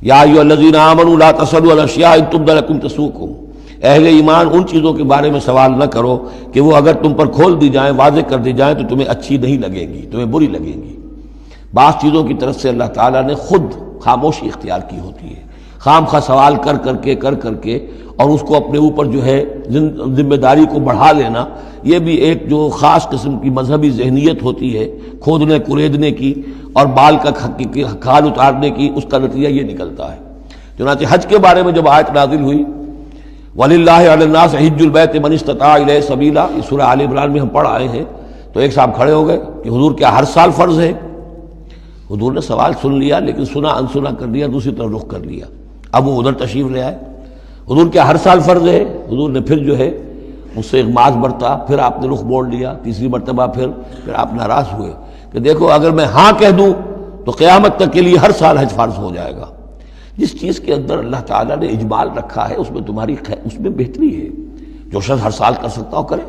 یا ایھا الذین آمنوا لا تسألوا عن اشیاء ان تبد لکم تسؤکم، اہل ایمان ان چیزوں کے بارے میں سوال نہ کرو کہ وہ اگر تم پر کھول دی جائیں، واضح کر دی جائیں تو تمہیں اچھی نہیں لگیں گی، تمہیں بری لگیں گی۔ بعض چیزوں کی طرف سے اللہ تعالیٰ نے خود خاموشی اختیار کی ہوتی ہے، خام خواہ سوال کر کر کے اور اس کو اپنے اوپر جو ہے ذمہ داری کو بڑھا لینا، یہ بھی ایک جو خاص قسم کی مذہبی ذہنیت ہوتی ہے، کھودنے کریدنے کی اور بال کا کھال اتارنے کی، اس کا نتیجہ یہ نکلتا ہے۔ چنانچہ حج کے بارے میں جب آیت نازل ہوئی وَلِلَّهِ عَلَى النَّاسِ حِجُّ الْبَيْتِ مَنِ اسْتَطَاعَ إِلَيْهِ سَبِيلًا، اس سورہ آل عمران میں ہم پڑھ آئے ہیں۔ تو ایک صاحب کھڑے ہو گئے کہ حضور کیا ہر سال فرض ہے؟ حضور نے سوال سن لیا لیکن سنا انسنا کر دیا، دوسری طرف رخ کر لیا۔ اب وہ ادھر تشریف لے آئے، حضور کیا ہر سال فرض ہے؟ حضور نے پھر جو ہے مجھ سے اغماض برتا، پھر آپ نے رخ موڑ لیا، تیسری مرتبہ پھر آپ ناراض ہوئے کہ دیکھو اگر میں ہاں کہہ دوں تو قیامت تک کے لیے ہر سال حج فرض ہو جائے گا۔ جس چیز کے اندر اللہ تعالیٰ نے اجمال رکھا ہے اس میں تمہاری اس میں بہتری ہے، جو شخص ہر سال کر سکتا ہو کرے،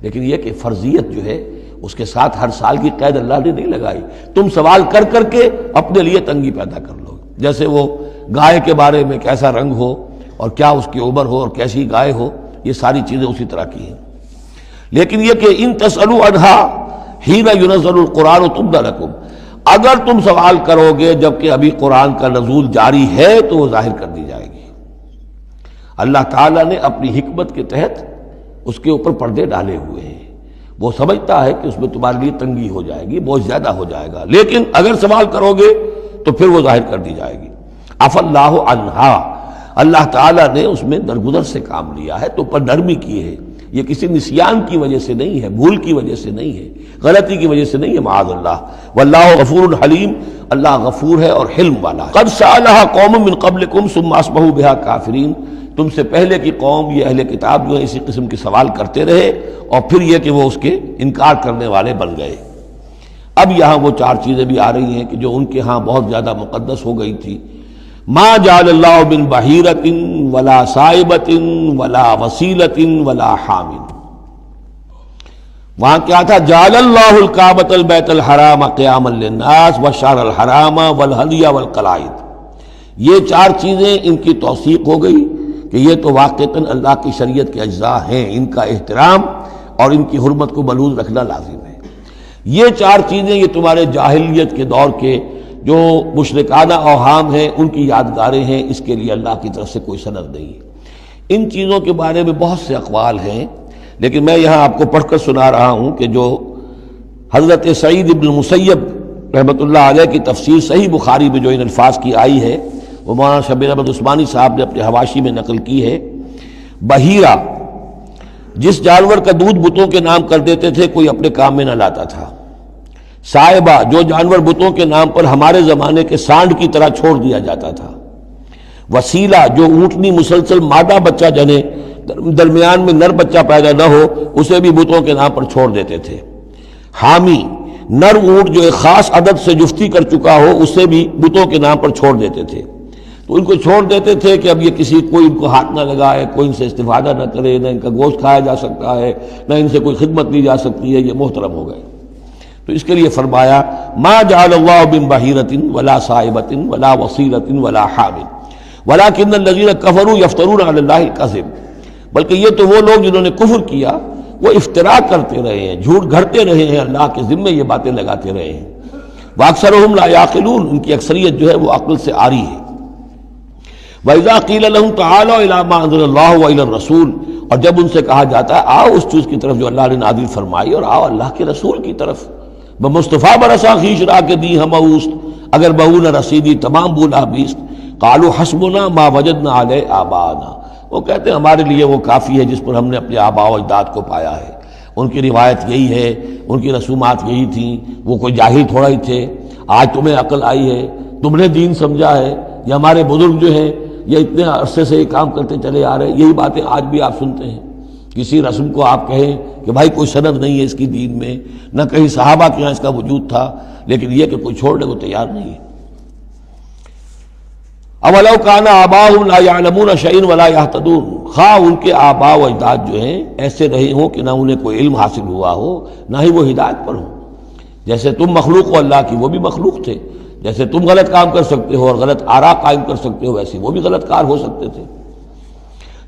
لیکن یہ کہ فرضیت جو ہے اس کے ساتھ ہر سال کی قید اللہ نے نہیں لگائی۔ تم سوال کر کے اپنے لیے تنگی پیدا کر لو، جیسے وہ گائے کے بارے میں کیسا رنگ ہو اور کیا اس کی عمر ہو اور کیسی گائے ہو، یہ ساری چیزیں اسی طرح کی ہیں۔ لیکن یہ کہ ان تسألوا عنہا حین ینزل القرآن تبد لکم، اگر تم سوال کرو گے جبکہ ابھی قرآن کا نزول جاری ہے تو وہ ظاہر کر دی جائے گی۔ اللہ تعالیٰ نے اپنی حکمت کے تحت اس کے اوپر پردے ڈالے ہوئے ہیں، وہ سمجھتا ہے کہ اس میں تمہارے لیے تنگی ہو جائے گی، بہت زیادہ ہو جائے گا، لیکن اگر سوال کرو گے تو پھر وہ ظاہر کر دی جائے گی۔ عفا اللہ عنہا، اللہ تعالیٰ نے اس میں درگزر سے کام لیا ہے، تو پر نرمی کی ہے، یہ کسی نسیان کی وجہ سے نہیں ہے، بھول کی وجہ سے نہیں ہے، غلطی کی وجہ سے نہیں ہے، معاذ اللہ۔ واللہ غفور حلیم، اللہ غفور ہے اور حلم والا ہے۔ قد سألها قوم من قبلکم ثم اصبحوا بها کافرین، تم سے پہلے کی قوم یہ اہل کتاب جو ہے اسی قسم کے سوال کرتے رہے اور پھر یہ کہ وہ اس کے انکار کرنے والے بن گئے۔ اب یہاں وہ چار چیزیں بھی آ رہی ہیں کہ جو ان کے ہاں بہت زیادہ مقدس ہو گئی تھی۔ ما جعل اللہ من بحیرۃ ولا صائبۃ ولا وسیلۃ ولا حام، وہاں کیا تھا؟ جعل اللہ الکعبۃ البیت الحرام قیاما للناس والشہر الحرام والہدی والقلائد، یہ چار چیزیں ان کی توثیق ہو گئی کہ یہ تو واقعتاً اللہ کی شریعت کے اجزاء ہیں، ان کا احترام اور ان کی حرمت کو ملحوظ رکھنا لازم ہے۔ یہ چار چیزیں یہ تمہارے جاہلیت کے دور کے جو مشرکانہ اوہام ہیں ان کی یادگاریں ہیں، اس کے لیے اللہ کی طرف سے کوئی سند نہیں ہے۔ ان چیزوں کے بارے میں بہت سے اقوال ہیں، لیکن میں یہاں آپ کو پڑھ کر سنا رہا ہوں کہ جو حضرت سعید ابن المسیب رحمۃ اللہ علیہ کی تفسیر صحیح بخاری میں جو ان الفاظ کی آئی ہے وہ مولانا شبیر احمد عثمانی صاحب نے اپنے حواشی میں نقل کی ہے۔ بحیرہ، جس جانور کا دودھ بتوں کے نام کر دیتے تھے کوئی اپنے کام میں نہ لاتا تھا۔ صائبہ، جو جانور بتوں کے نام پر ہمارے زمانے کے سانڈ کی طرح چھوڑ دیا جاتا تھا۔ وسیلہ، جو اونٹنی مسلسل مادہ بچہ جنے درمیان میں نر بچہ پیدا نہ ہو اسے بھی بتوں کے نام پر چھوڑ دیتے تھے۔ حامی، نر اونٹ جو ایک خاص عدد سے جفتی کر چکا ہو اسے بھی بتوں کے نام پر چھوڑ دیتے تھے، تو ان کو چھوڑ دیتے تھے کہ اب یہ کسی کوئی ان کو ہاتھ نہ لگائے، کوئی ان سے استفادہ نہ کرے، نہ ان کا گوشت کھایا جا سکتا ہے، نہ ان سے کوئی خدمت لی جا سکتی ہے، یہ محترم ہو گئے۔ تو اس کے لیے فرمایا ما جعل اللہ من بحیرۃ ولا صائبۃ ولا وسیلۃ ولا حام ولکن الذین کفروا یفترون علی اللہ الکذب، بلکہ یہ تو وہ لوگ جنہوں نے کفر کیا وہ افتراء کرتے رہے ہیں، جھوٹ گھڑتے رہے ہیں، اللہ کے ذمے یہ باتیں لگاتے رہے ہیں۔ واکثرهم لا یعقلون، ان کی اکثریت جو ہے وہ عقل سے عاری ہے۔ وَإِذَا قِيلَ لَهُمْ تَعَالَوْا إِلَىٰ مَا أَنزَلَ اللَّهُ وَإِلَى الرَّسُولِ، اور جب ان سے کہا جاتا ہے آؤ اس چیز کی طرف جو اللہ نے نازل فرمائی اور آؤ اللہ کے رسول کی طرف، بمصطفیٰ برسا خیش را کے دی ہم اوست، اگر بہو نہ رسیدی تمام بولا بیست، قالوا حسبنا ما وجدنا علیہ آباءنا، وہ کہتے ہیں ہمارے لیے وہ کافی ہے جس پر ہم نے اپنے آباء و اجداد کو پایا ہے، ان کی روایت یہی ہے، ان کی رسومات یہی تھیں، وہ کوئی جاہل تھوڑا ہی تھے، آج تمہیں عقل آئی ہے، تم نے دین سمجھا ہے، یہ ہمارے بزرگ جو ہیں یہ اتنے عرصے سے یہ کام کرتے چلے آ رہے ہیں، یہی باتیں آج بھی آپ سنتے ہیں۔ کسی رسم کو آپ کہیں کہ بھائی کوئی سند نہیں ہے اس کی دین میں، نہ کہیں صحابہ کے یہاں اس کا وجود تھا، لیکن یہ کہ کوئی چھوڑنے کو تیار نہیں ہے۔ اولو کان آباؤہم لا یعلمون شیئا ولا یہتدون، خواہ ان کے آباء و اجداد جو ہیں ایسے رہے ہوں کہ نہ انہیں کوئی علم حاصل ہوا ہو نہ ہی وہ ہدایت پر ہوں۔ جیسے تم مخلوق ہو اللہ کی، وہ بھی مخلوق تھے، جیسے تم غلط کام کر سکتے ہو اور غلط آراء قائم کر سکتے ہو، ویسے وہ بھی غلط کار ہو سکتے تھے۔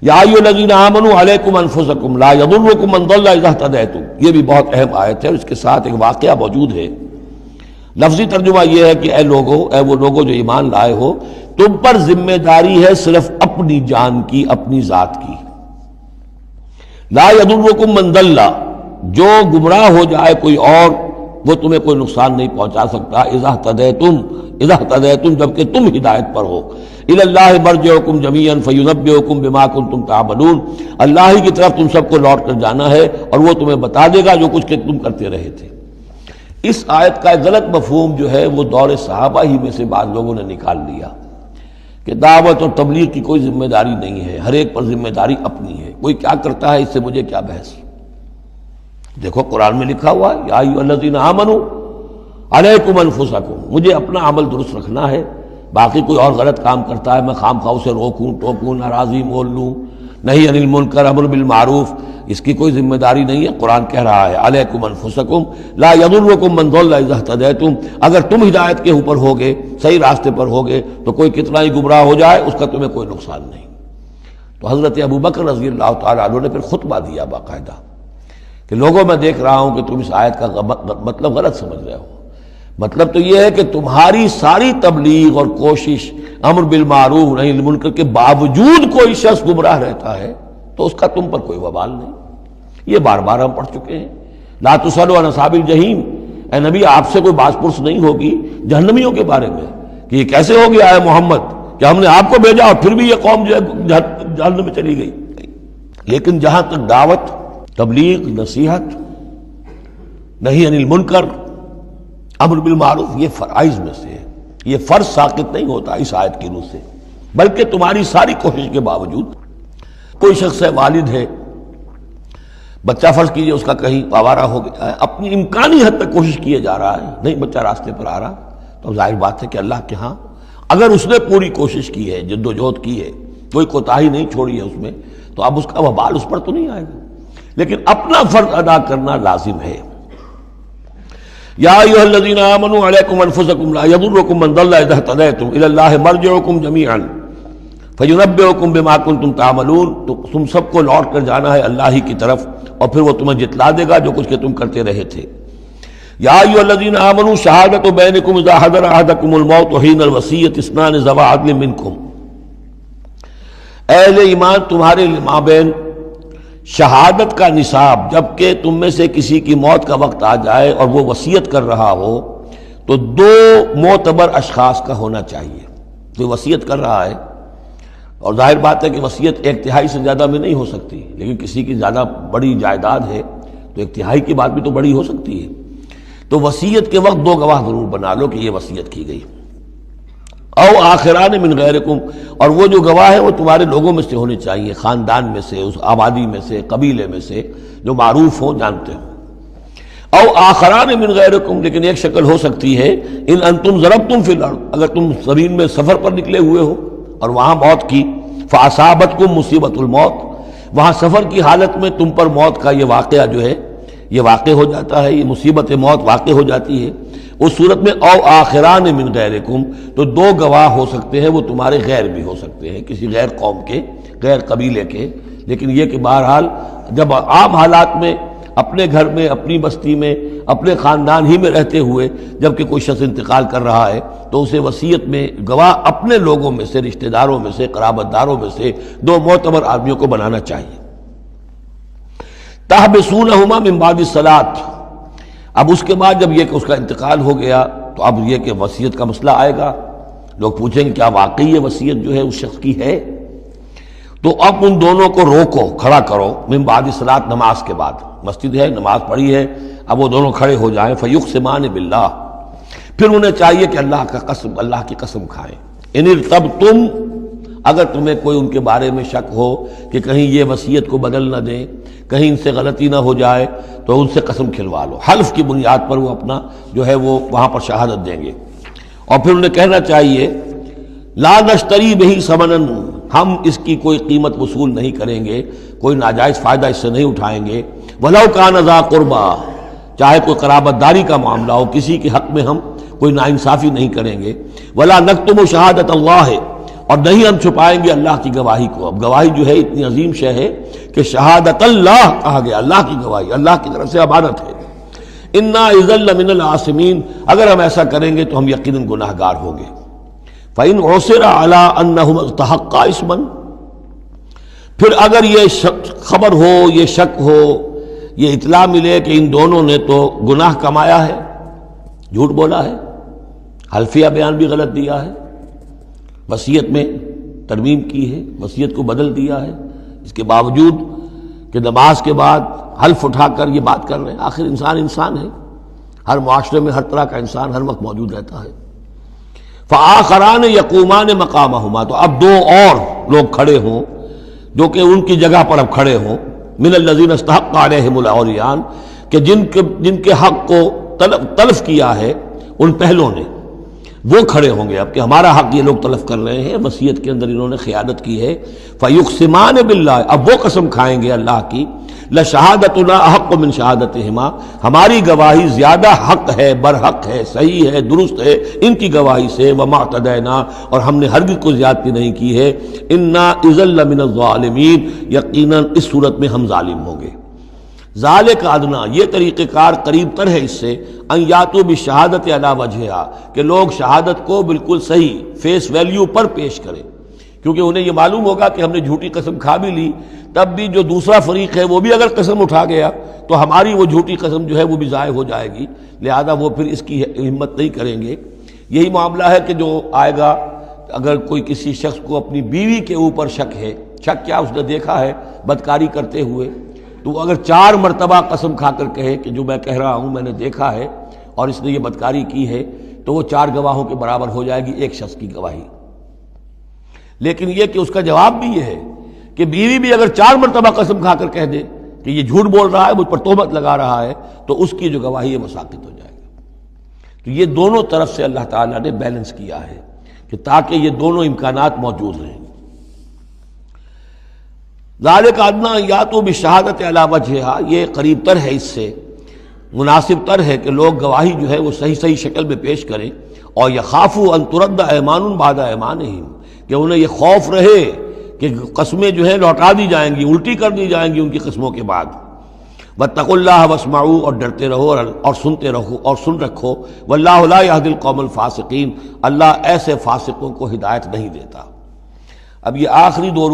یا ایھا الذین آمنوا علیکم انفسکم لا یضرکم من ضل اذا اہتدیتم، یہ بھی بہت اہم آیت ہے، اس کے ساتھ ایک واقعہ موجود ہے۔ لفظی ترجمہ یہ ہے کہ اے لوگو، اے وہ لوگو جو ایمان لائے ہو، تم پر ذمہ داری ہے صرف اپنی جان کی، اپنی ذات کی۔ لا یضرکم من ضل، جو گمراہ ہو جائے کوئی اور، وہ تمہیں کوئی نقصان نہیں پہنچا سکتا۔ اذا اہتدیتم، جبکہ تم ہدایت پر ہو۔ الی اللہ مرجعکم جمیعا فینبئکم بما کنتم تعملون، اللہ ہی کی طرف تم سب کو لوٹ کر جانا ہے اور وہ تمہیں بتا دے گا جو کچھ کہ تم کرتے رہے تھے۔ اس آیت کا ایک غلط مفہوم جو ہے وہ دور صحابہ ہی میں سے بعض لوگوں نے نکال لیا کہ دعوت اور تبلیغ کی کوئی ذمہ داری نہیں ہے، ہر ایک پر ذمہ داری اپنی ہے، کوئی کیا کرتا ہے اس سے مجھے کیا بحث۔ دیکھو قرآن میں لکھا ہوا ہے یا ایھا الذین آمنوا علیکم انفسکم، مجھے اپنا عمل درست رکھنا ہے، باقی کوئی اور غلط کام کرتا ہے میں خام خواہ اسے روکوں ٹوکوں ناراضی مول لوں، نہی عن المنکر امر بالمعروف، اس کی کوئی ذمہ داری نہیں ہے۔ قرآن کہہ رہا ہے علیکم انفسکم لا یضرکم من ضل اذا اہتدیتم، اگر تم ہدایت کے اوپر ہوگے، صحیح راستے پر ہوگے، تو کوئی کتنا ہی گمراہ ہو جائے اس کا تمہیں کوئی نقصان نہیں۔ تو حضرت ابوبکر رضی اللہ تعالیٰ عنہ نے پھر خطبہ دیا باقاعدہ کہ لوگوں میں دیکھ رہا ہوں کہ تم اس آیت کا مطلب غلط سمجھ رہے ہو۔ مطلب تو یہ ہے کہ تمہاری ساری تبلیغ اور کوشش امر بالمعروف نہی عن المنکر کے باوجود کوئی شخص گمراہ رہتا ہے تو اس کا تم پر کوئی وبال نہیں۔ یہ بار بار ہم پڑھ چکے ہیں۔ لا تصلوا علی اصحاب الجحیم، اے نبی آپ سے کوئی باز پرس نہیں ہوگی جہنمیوں کے بارے میں کہ یہ کیسے ہو گیا ہے محمد کہ ہم نے آپ کو بھیجا اور پھر بھی یہ قوم جو ہے جہنم میں چلی گئی۔ لیکن جہاں تک دعوت، تبلیغ، نصیحت، نہی عن المنکر، امر بالمعروف، یہ فرائض میں سے ہے، یہ فرض ساقط نہیں ہوتا اس آیت کی روح سے، بلکہ تمہاری ساری کوشش کے باوجود کوئی شخص ہے، والد ہے، بچہ فرض کیجئے اس کا کہیں آوارہ ہو گیا ہے، اپنی امکانی حد تک کوشش کیے جا رہا ہے، نہیں بچہ راستے پر آ رہا، تو ظاہر بات ہے کہ اللہ کے ہاں اگر اس نے پوری کوشش کی ہے، جد و جہد کی ہے، کوئی کوتاہی نہیں چھوڑی ہے اس میں، تو اب اس کا وبال اس پر تو نہیں آئے گا، لیکن اپنا فرض ادا کرنا لازم ہے۔ یا ایھا الذین آمنوا علیکم انفسکم لا یضرکم من ضل اذا اہتدیتم الی اللہ مرجعکم جمیعا فینبئکم بما کنتم تعملون، تو تم سب کو لوٹ کر جانا ہے اللہ ہی کی طرف اور پھر وہ تمہیں جتلا دے گا جو کچھ کہ تم کرتے رہے تھے۔ یا ایھا الذین آمنوا شہادۃ بینکم اذا حضر احدکم الموت حین الوصیۃ اثنان ذوی عدل منکم، اہل ایمان تمہارے مابین شہادت کا نصاب، جبکہ تم میں سے کسی کی موت کا وقت آ جائے اور وہ وصیت کر رہا ہو تو دو معتبر اشخاص کا ہونا چاہیے۔ جو وصیت کر رہا ہے، اور ظاہر بات ہے کہ وصیت ایک تہائی سے زیادہ میں نہیں ہو سکتی، لیکن کسی کی زیادہ بڑی جائیداد ہے تو ایک تہائی کی بات بھی تو بڑی ہو سکتی ہے، تو وصیت کے وقت دو گواہ ضرور بنا لو کہ یہ وصیت کی گئی۔ او آخران من غیرکم، اور وہ جو گواہ ہیں وہ تمہارے لوگوں میں سے ہونے چاہیے، خاندان میں سے، اس آبادی میں سے، قبیلے میں سے، جو معروف ہوں، جانتے ہوں۔ او آخران من غیرکم، لیکن ایک شکل ہو سکتی ہے ان انتم ضربتم فی الارض، اگر تم زمین میں سفر پر نکلے ہوئے ہو اور وہاں موت کی، فاصابتکم مصیبت الموت، وہاں سفر کی حالت میں تم پر موت کا یہ واقعہ جو ہے یہ واقع ہو جاتا ہے، یہ مصیبت موت واقع ہو جاتی ہے، اس صورت میں او آخران من غیرکم، تو دو گواہ ہو سکتے ہیں، وہ تمہارے غیر بھی ہو سکتے ہیں، کسی غیر قوم کے، غیر قبیلے کے، لیکن یہ کہ بہرحال جب عام حالات میں اپنے گھر میں، اپنی بستی میں، اپنے خاندان ہی میں رہتے ہوئے جب کہ کوئی شخص انتقال کر رہا ہے تو اسے وصیت میں گواہ اپنے لوگوں میں سے، رشتہ داروں میں سے، قرابت داروں میں سے دو معتبر آدمیوں کو بنانا چاہیے۔ تحبسونہما من بعد الصلاۃ، اب اس کے بعد جب یہ کہ اس کا انتقال ہو گیا تو اب یہ کہ وصیت کا مسئلہ آئے گا، لوگ پوچھیں گے کیا واقعی یہ وصیت جو ہے اس شخص کی ہے؟ تو اب ان دونوں کو روکو، کھڑا کرو، من بعد الصلاۃ، نماز کے بعد، مسجد ہے، نماز پڑھی ہے، اب وہ دونوں کھڑے ہو جائیں، فیقسمان باللہ، پھر انہیں چاہیے کہ اللہ کی قسم کھائیں، ان ارتبتم، اگر تمہیں کوئی ان کے بارے میں شک ہو کہ کہیں یہ وصیت کو بدل نہ دیں، کہیں ان سے غلطی نہ ہو جائے، تو ان سے قسم کھلوا لو، حلف کی بنیاد پر وہ اپنا جو ہے وہ وہاں پر شہادت دیں گے، اور پھر انہیں کہنا چاہیے لا نشتری بہ ثمنا، ہم اس کی کوئی قیمت وصول نہیں کریں گے، کوئی ناجائز فائدہ اس سے نہیں اٹھائیں گے، ولو کان ذا قربا، چاہے کوئی قرابت داری کا معاملہ ہو، کسی کے حق میں ہم کوئی ناانصافی نہیں کریں گے۔ ولا نکتم شہادت اللہ، اور نہیں ہم چھپائیں گے اللہ کی گواہی کو۔ اب گواہی جو ہے اتنی عظیم شے ہے کہ شہادت اللہ کہا گیا، اللہ کی گواہی، اللہ کی طرف سے امانت ہے۔ انا اذا لمن العاصمین، اگر ہم ایسا کریں گے تو ہم یقیناً گناہ گار ہوں گے۔ فإن عثر علی انہم استحقا اسما، پھر اگر یہ خبر ہو، یہ شک ہو، یہ اطلاع ملے کہ ان دونوں نے تو گناہ کمایا ہے، جھوٹ بولا ہے، حلفیہ بیان بھی غلط دیا ہے، وصیت میں ترمیم کی ہے، وصیت کو بدل دیا ہے، اس کے باوجود کہ نماز کے بعد حلف اٹھا کر یہ بات کر رہے ہیں۔ آخر انسان ہے، ہر معاشرے میں ہر طرح کا انسان ہر وقت موجود رہتا ہے۔ فآخران یقومان مقامہما، تو اب دو اور لوگ کھڑے ہوں جو کہ ان کی جگہ پر اب کھڑے ہوں، من الذین استحق علیہم العریان، کہ جن کے حق کو تلف کیا ہے ان پہلوں نے، وہ کھڑے ہوں گے اب کہ ہمارا حق یہ لوگ تلف کر رہے ہیں، وصیت کے اندر انہوں نے خیانت کی ہے۔ فیقسمان باللہ، اب وہ قسم کھائیں گے اللہ کی، لشہادتنا احق من شہادتہما، ہماری گواہی زیادہ حق ہے، برحق ہے، صحیح ہے، درست ہے ان کی گواہی سے، وما اعتدینا، اور ہم نے ہرگز کوئی زیادتی نہیں کی ہے، انا اذا لمن الظالمین، یقیناً اس صورت میں ہم ظالم ہوں گے۔ ذالک ادنا، یہ طریقہ کار قریب تر ہے اس سے، ان یاتوا بالشہادۃ علی وجہہا، کہ لوگ شہادت کو بالکل صحیح فیس ویلیو پر پیش کریں، کیونکہ انہیں یہ معلوم ہوگا کہ ہم نے جھوٹی قسم کھا بھی لی، تب بھی جو دوسرا فریق ہے وہ بھی اگر قسم اٹھا گیا تو ہماری وہ جھوٹی قسم جو ہے وہ بھی ضائع ہو جائے گی، لہذا وہ پھر اس کی ہمت نہیں کریں گے۔ یہی معاملہ ہے کہ جو آئے گا، اگر کوئی کسی شخص کو اپنی بیوی کے اوپر شک ہے، شک کیا، اس نے دیکھا ہے بدکاری کرتے ہوئے، تو وہ اگر 4 مرتبہ قسم کھا کر کہے کہ جو میں کہہ رہا ہوں میں نے دیکھا ہے اور اس نے یہ بدکاری کی ہے، تو وہ 4 گواہوں کے برابر ہو جائے گی ایک شخص کی گواہی۔ لیکن یہ کہ اس کا جواب بھی یہ ہے کہ بیوی بھی اگر 4 مرتبہ قسم کھا کر کہہ دے کہ یہ جھوٹ بول رہا ہے، مجھ پر تہمت لگا رہا ہے، تو اس کی جو گواہی ہے وہ ساقط ہو جائے گی۔ تو یہ دونوں طرف سے اللہ تعالیٰ نے بیلنس کیا ہے کہ تاکہ یہ دونوں امکانات موجود رہیں۔ ذالک ادنی ان یاتوا بالشہادۃ علی وجہہا، یہ قریب تر ہے، اس سے مناسب تر ہے کہ لوگ گواہی جو ہے وہ صحیح شکل میں پیش کریں، اور یخافوا ان ترد ایمان بعد ایمانہم، کہ انہیں یہ خوف رہے کہ قسمیں جو ہے لوٹا دی جائیں گی، الٹی کر دی جائیں گی ان کی قسموں کے بعد۔ واتقوا اللہ واسمعوا، اور ڈرتے رہو اور سنتے رہو اور سن رکھو، واللہ لا یہدی القوم الفاسقین، اللہ ایسے فاسقوں کو ہدایت نہیں دیتا۔ اب یہ آخری 2